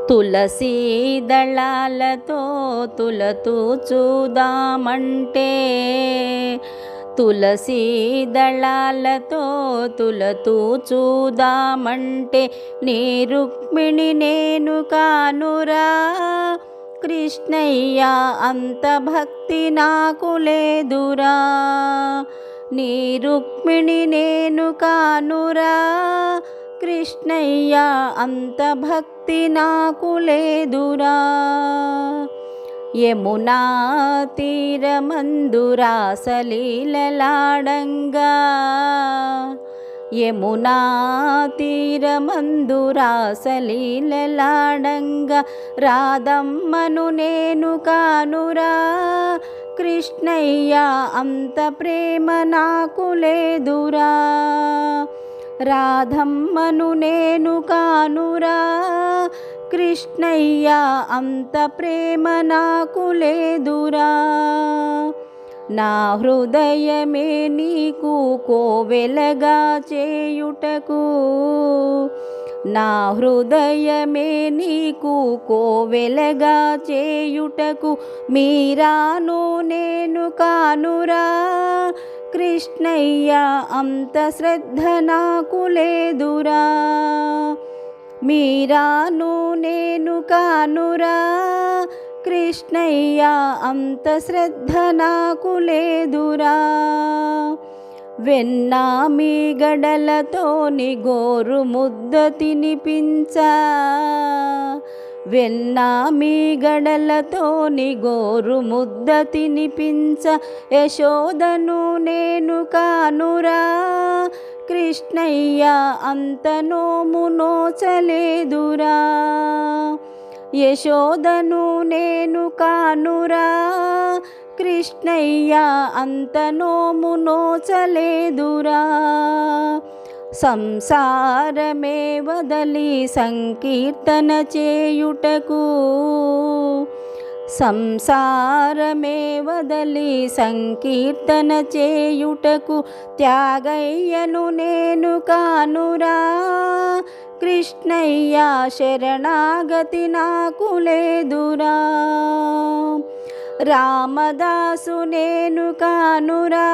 తులసీ దళాలతో తులతూ చూదామంటే, తులసీ దళాలతో తులతూ చూదామంటే, నీ రుక్మిణి నేను కానురా కృష్ణయ్య, అంత భక్తి నాకు లేదురా. నీ రుక్మిణి నేను కానురా కృష్ణయ్య, అంత భక్తి నాకు లేదురా. యమునా తీరమందు రాసలీలలాడంగా, యమునా తీరమందు రాసలీలలాడంగా, రాధమ్మను నేను కానురా కృష్ణయ్య, అంత ప్రేమ నాకు లేదురా. రాధమ్మను నేను కానురా కృష్ణయ్య, అంత ప్రేమ నాకు లేదురా. నా హృదయమే నీకు కోవెలగా చేయుటకు, నా హృదయమే నీకు కోవెలగా చేయుటకు, మీరాను నేను కానురా కృష్ణయ్య, అంత శ్రద్ధ నాకు లేదురా. మీరాను నేను కానురా కృష్ణయ్య, అంత శ్రద్ధ నాకు లేదురా. వెన్నా మీ గడలతోని గోరు ముద్ద తినిపించా, వెన్నా మీ గడలతోని గోరు ముద్ద తినిపించ, యశోదను నేను కానురా కృష్ణయ్య, అంత నోము నోచలేదురా. యశోదను నేను కానురా కృష్ణయ్య, అంత నోము నోచలేదురా. సంసారమే వదలి సంకీర్తన చేయుటకు, సంసారమే వదలి సంకీర్తన చేయుటకు, త్యాగయ్యను నేను కానురా కృష్ణయ్య, శరణాగతి నాకు లేదురా. రామదాసు నేను కానురా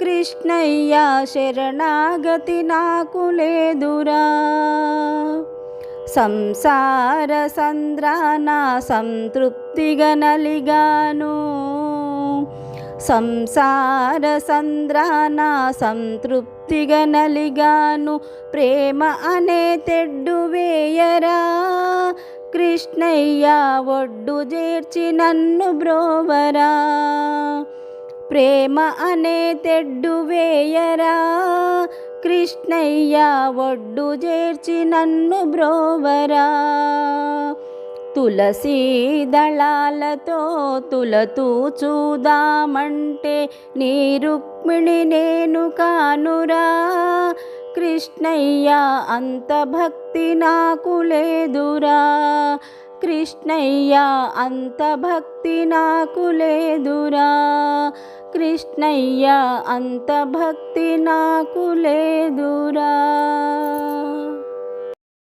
కృష్ణయ్య, శరణాగతి నాకు లేదురా. సంసార సంద్రాన సంతృప్తిగా నలిగాను, సంసార సంద్రాన సంతృప్తిగా నలిగాను, ప్రేమ అనే తెడ్డు వేయరా కృష్ణయ్య, ఒడ్డు చేర్చి నన్ను బ్రోవరా. ప్రేమ అనే తెడ్డు వేయరా కృష్ణయ్య, ఒడ్డు చేర్చి నన్ను బ్రోవరా. తులసీ దళాలతో తులతూ చూదామంటే, నీ రుక్మిణి నేను కానురా కృష్ణయ్య, అంత భక్తి నాకు లేదురా. కృష్ణయ్య, అంత భక్తి నాకు లేదురా. కృష్ణయ్య, అంత భక్తి నాకు లేదురా.